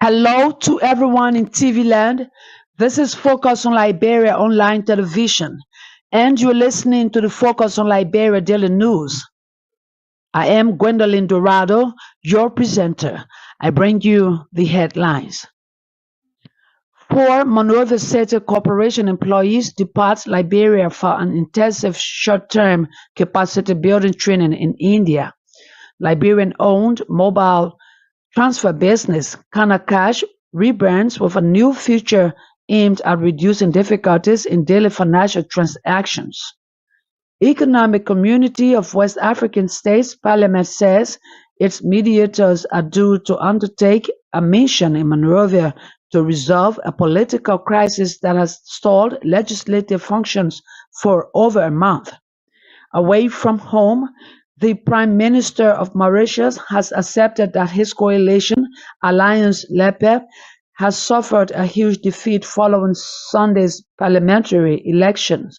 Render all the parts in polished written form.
Hello to everyone in TV land. This is Focus on Liberia online television, and you're listening to the Focus on Liberia Daily News. I am Gwendolyn Dorado, your presenter. I bring you the headlines. Four Monrovia City Corporation employees depart Liberia for an intensive short-term capacity building training in India. Liberian-owned mobile transfer business Cash rebrands with a new feature aimed at reducing difficulties in daily financial transactions. Economic Community of West African States Parliament says its mediators are due to undertake a mission in Monrovia to resolve a political crisis that has stalled legislative functions for over a month. Away from home, the Prime Minister of Mauritius has accepted that his coalition, Alliance Lepe, has suffered a huge defeat following Sunday's parliamentary elections.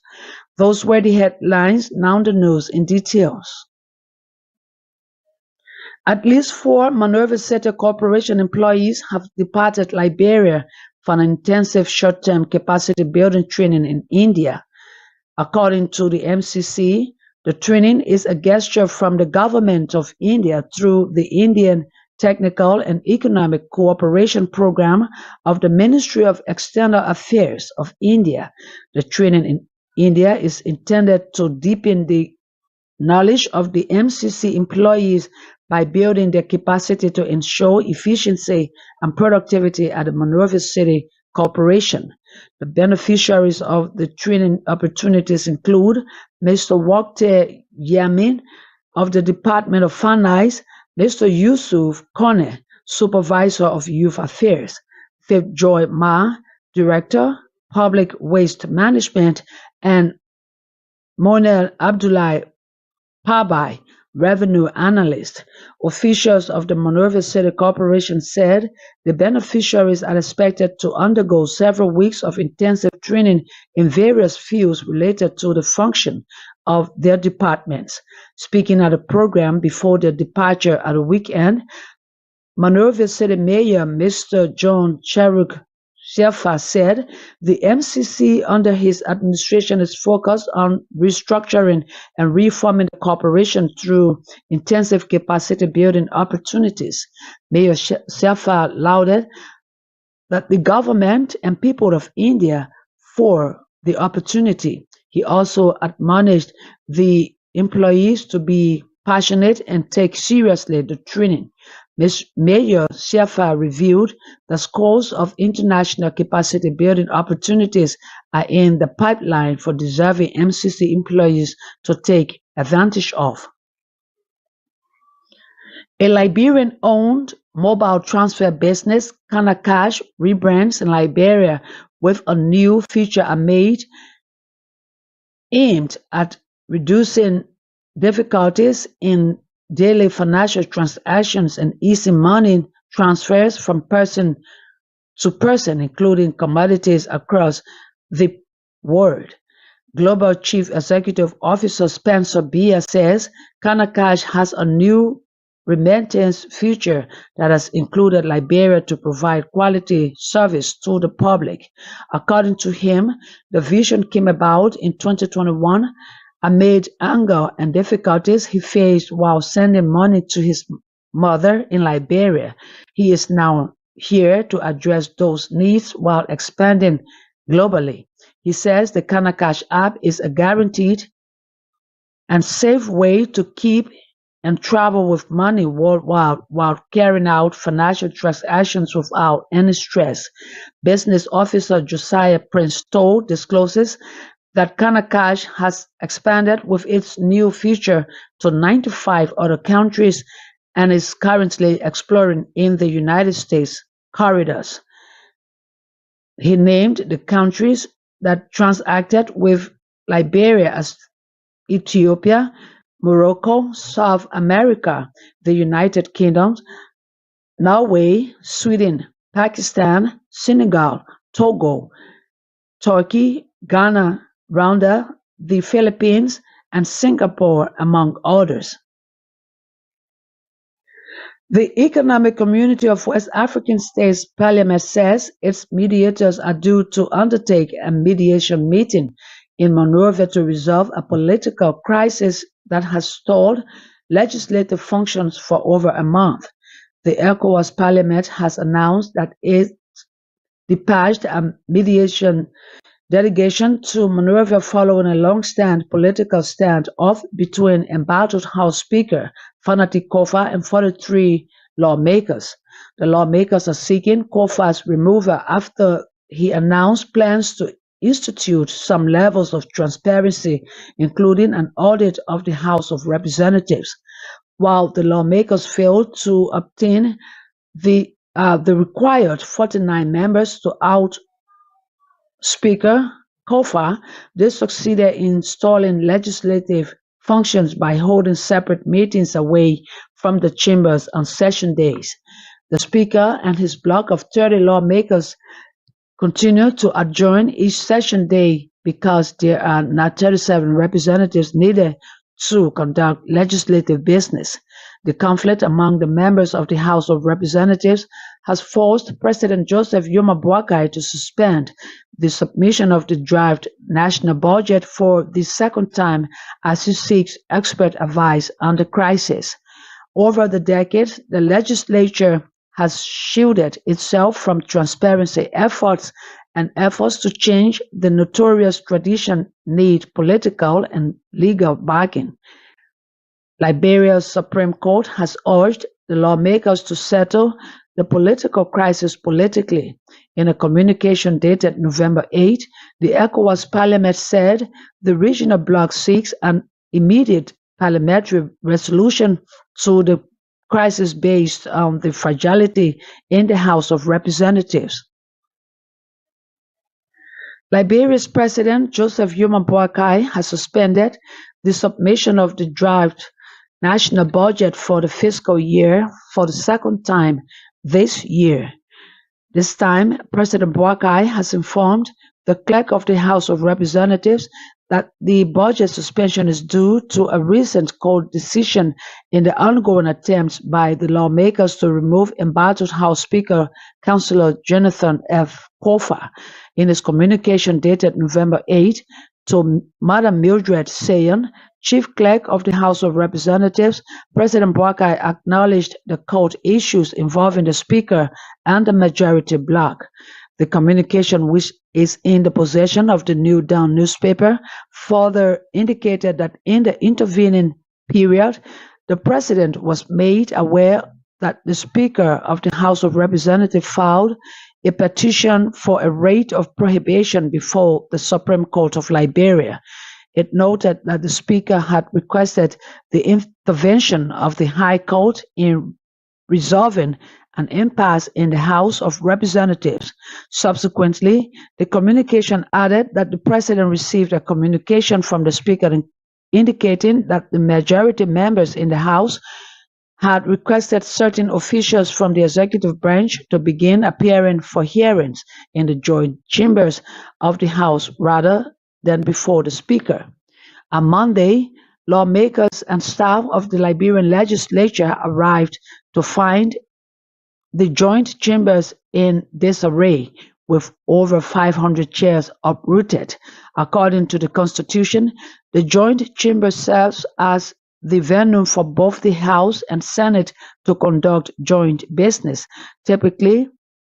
Those were the headlines, now the news in details. At least four Monrovia City Corporation employees have departed Liberia for an intensive short-term capacity building training in India. According to the MCC, the training is a gesture from the Government of India through the Indian Technical and Economic Cooperation Program of the Ministry of External Affairs of India. The training in India is intended to deepen the knowledge of the MCC employees by building their capacity to ensure efficiency and productivity at the Monrovia City Corporation. The beneficiaries of the training opportunities include Mr. Wakte Yamin of the Department of Finance, Mr. Yusuf Kone, Supervisor of Youth Affairs, Faith Joy Ma, Director, Public Waste Management, and Monel Abdullah Pabai, Revenue Analyst. Officials of the Monrovia City Corporation said the beneficiaries are expected to undergo several weeks of intensive training in various fields related to the function of their departments. Speaking at a program before their departure at the weekend, Monrovia City Mayor Mr. John Cheruk Shelfa said the MCC under his administration is focused on restructuring and reforming the corporation through intensive capacity building opportunities. Mayor Shelfa lauded that the government and people of India for the opportunity. He also admonished the employees to be passionate and take seriously the training. Ms. Mayor Shelfa revealed the scores of international capacity building opportunities are in the pipeline for deserving MCC employees to take advantage of. A Liberian-owned mobile transfer business, Cash rebrands in Liberia with a new feature aimed at reducing difficulties in daily financial transactions and easing money transfers from person to person, including commodities across the world. Global Chief Executive Officer Spencer Beer says Cash has a new remittance feature that has included Liberia to provide quality service to the public. According to him, the vision came about in 2021 amid anger and difficulties he faced while sending money to his mother in Liberia. He is now here to address those needs while expanding globally. He says the Cash app is a guaranteed and safe way to keep and travel with money worldwide while carrying out financial transactions without any stress. Business officer Josiah Prince Stowe discloses that Cash has expanded with its new feature to 95 other countries and is currently exploring in the United States corridors. He named the countries that transacted with Liberia as Ethiopia, Morocco, South America, the United Kingdom, Norway, Sweden, Pakistan, Senegal, Togo, Turkey, Ghana, Rwanda, the Philippines, and Singapore, among others. The Economic Community of West African States Parliament says its mediators are due to undertake a mediation meeting in Monrovia to resolve a political crisis that has stalled legislative functions for over a month. The ECOWAS Parliament has announced that it dispatched a mediation delegation to Monrovia following a long-standing political standoff between embattled House Speaker Fanati Kofa and 43 lawmakers. The lawmakers are seeking Kofa's removal after he announced plans to institute some levels of transparency, including an audit of the House of Representatives. While the lawmakers failed to obtain the required 49 members to out Speaker Kofa, they succeeded in stalling legislative functions by holding separate meetings away from the chambers on session days. The Speaker and his block of 30 lawmakers continue to adjourn each session day because there are not 37 representatives needed to conduct legislative business. The conflict among the members of the House of Representatives has forced President Joseph Yuma Boakai to suspend the submission of the draft national budget for the second time as he seeks expert advice on the crisis. Over the decades, the legislature has shielded itself from transparency efforts, and efforts to change the notorious tradition need political and legal backing. Liberia's Supreme Court has urged the lawmakers to settle the political crisis politically. In a communication dated November 8, the ECOWAS Parliament said the regional bloc seeks an immediate parliamentary resolution to the crisis based on the fragility in the House of Representatives. Liberia's President Joseph Yuma Boakai has suspended the submission of the draft national budget for the fiscal year for the second time this year. This time, President Boakai has informed the clerk of the House of Representatives that the budget suspension is due to a recent court decision in the ongoing attempts by the lawmakers to remove embattled House Speaker Councillor Jonathan F. Kofa. In his communication dated November 8 to Madam Mildred Sayon, Chief Clerk of the House of Representatives, President Boakai acknowledged the court issues involving the Speaker and the majority bloc. The communication, which is in the possession of the New Dawn newspaper, further indicated that in the intervening period, the President was made aware that the Speaker of the House of Representatives filed a petition for a rate of prohibition before the Supreme Court of Liberia. It noted that the Speaker had requested the intervention of the High Court in resolving an impasse in the House of Representatives. Subsequently, the communication added that the President received a communication from the Speaker indicating that the majority members in the House had requested certain officials from the executive branch to begin appearing for hearings in the joint chambers of the House rather than before the Speaker. On Monday, lawmakers and staff of the Liberian legislature arrived to find the joint chambers in disarray, with over 500 chairs uprooted. According to the Constitution, the joint chamber serves as the venue for both the House and Senate to conduct joint business, typically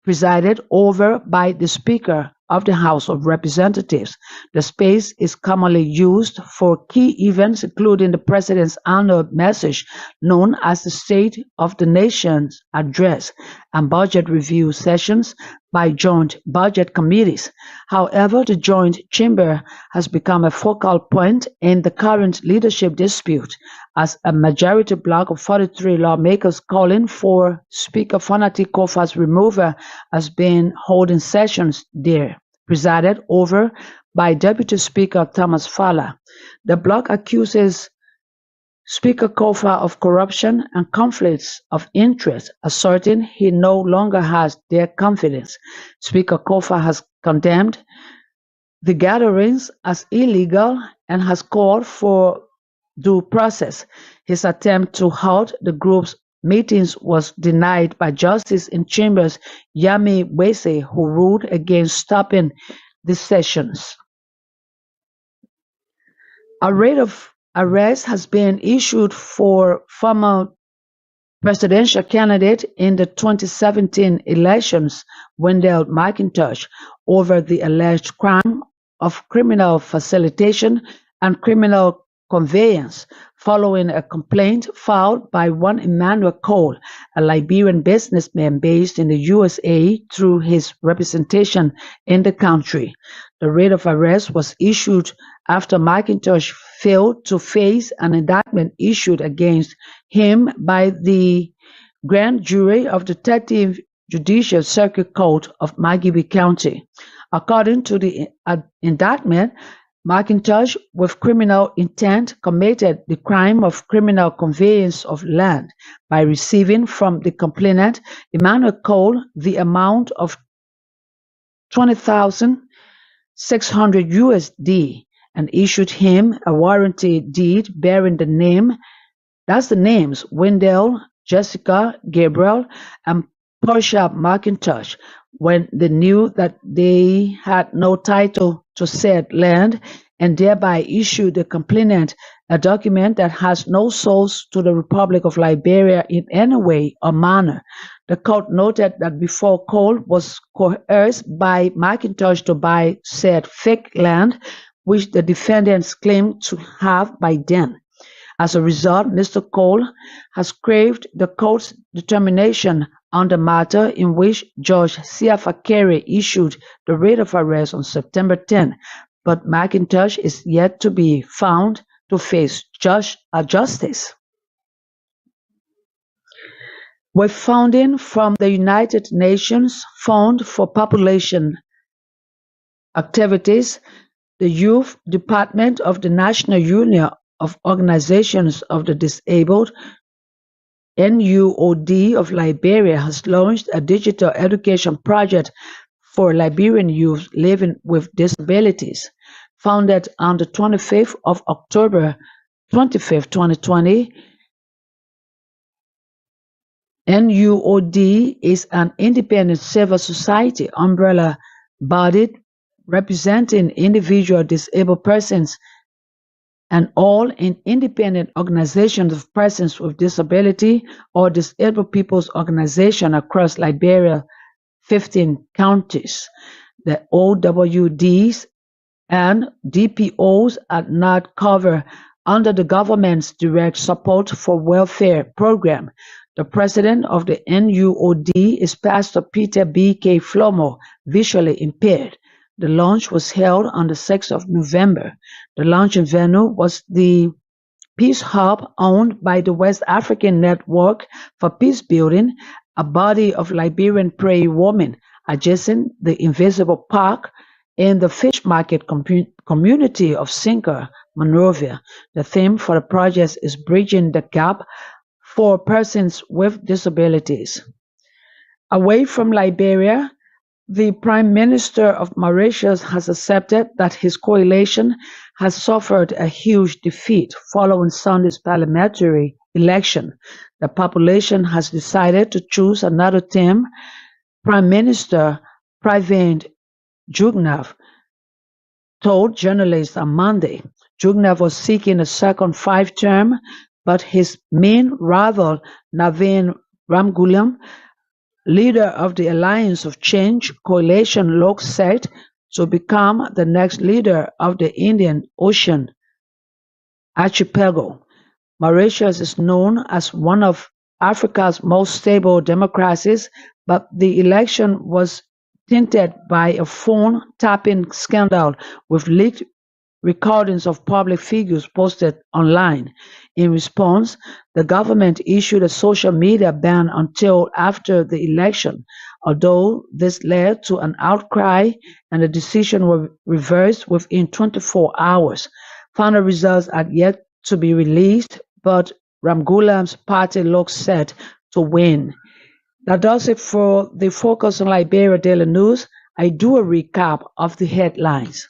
presided over by the Speaker of the House of Representatives. The space is commonly used for key events, including the President's annual message, known as the State of the Nation's Address, and budget review sessions by joint budget committees. However, the joint chamber has become a focal point in the current leadership dispute, as a majority bloc of 43 lawmakers calling for Speaker Fanati Kofa's removal has been holding sessions there, presided over by Deputy Speaker Thomas Fala. The bloc accuses Speaker Kofa of corruption and conflicts of interest, asserting he no longer has their confidence. Speaker Kofa has condemned the gatherings as illegal and has called for due process. His attempt to halt the group's meetings was denied by Justice in Chambers Yami Wese, who ruled against stopping the sessions. A writ of arrest has been issued for former presidential candidate in the 2017 elections, Wendell McIntosh, over the alleged crime of criminal facilitation and criminal conveyance, following a complaint filed by one Emmanuel Cole, a Liberian businessman based in the USA, through his representation in the country. The writ of arrest was issued after McIntosh failed to face an indictment issued against him by the grand jury of the 13th Judicial Circuit Court of Magibi County. According to the indictment, McIntosh, with criminal intent, committed the crime of criminal conveyance of land by receiving from the complainant, Emmanuel Cole, the amount of $20,600 USD, and issued him a warranty deed bearing the names Wendell, Jessica, Gabriel, and Portia McIntosh. When they knew that they had no title to said land, and thereby issued the complainant a document that has no source to the Republic of Liberia in any way or manner. The court noted that before Cole was coerced by McIntosh to buy said fake land, which the defendants claimed to have by then. As a result, Mr. Cole has craved the court's determination on the matter, in which Judge Siafa Carey issued the writ of arrest on September 10, but McIntosh is yet to be found to face justice. With funding from the United Nations Fund for Population Activities, the Youth Department of the National Union of Organizations of the Disabled, NUOD of Liberia, has launched a digital education project for Liberian youth living with disabilities. Founded on the 25th of October 2020, NUOD is an independent civil society umbrella body representing individual disabled persons and all independent organizations of persons with disability or disabled people's organization across Liberia, 15 counties. The OWDs and DPOs are not covered under the government's direct support for welfare program. The president of the NUOD is Pastor Peter B.K. Flomo, visually impaired. The launch was held on the 6th of November. The launching venue was the Peace Hub owned by the West African Network for Peace Building, a body of Liberian praying women adjacent the Invisible Park in the Fish Market community of Sinker, Monrovia. The theme for the project is Bridging the Gap for Persons with Disabilities. Away from Liberia, the Prime Minister of Mauritius has accepted that his coalition has suffered a huge defeat following Sunday's parliamentary election. The population has decided to choose another term. Prime Minister Pravind Jugnauth told journalists on Monday. Jugnauth was seeking a second 5-term, but his main rival, Navin Ramgoolam, leader of the Alliance of Change coalition, looks set to become the next leader of the Indian Ocean archipelago. Mauritius is known as one of Africa's most stable democracies, but the election was tainted by a phone tapping scandal with leaked recordings of public figures posted online. In response, the government issued a social media ban until after the election, although this led to an outcry and the decision was reversed within 24 hours. Final results are yet to be released, but Ramgoolam's party looks set to win. That does it for the Focus on Liberia Daily News. I do a recap of the headlines.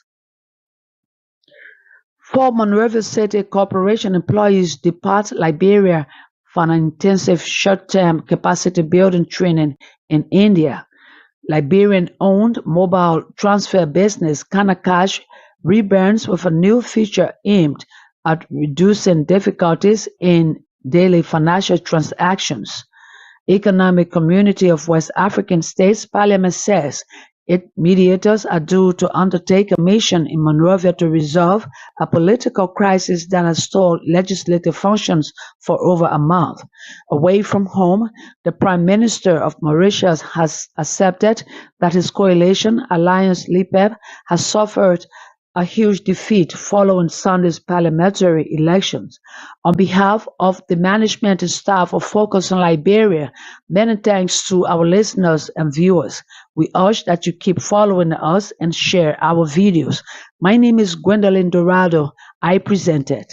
4 Monrovia City Corporation employees depart Liberia for an intensive short-term capacity building training in India. Liberian-owned mobile transfer business Cash rebrand's with a new feature aimed at reducing difficulties in daily financial transactions. Economic Community of West African States Parliament says its mediators are due to undertake a mission in Monrovia to resolve a political crisis that has stalled legislative functions for over a month. Away from home, the Prime Minister of Mauritius has accepted that his coalition, Alliance LIPEP, has suffered a huge defeat following Sunday's parliamentary elections. On behalf of the management and staff of Focus on Liberia, many thanks to our listeners and viewers. We urge that you keep following us and share our videos. My name is Gwendolyn Dorado. I presented.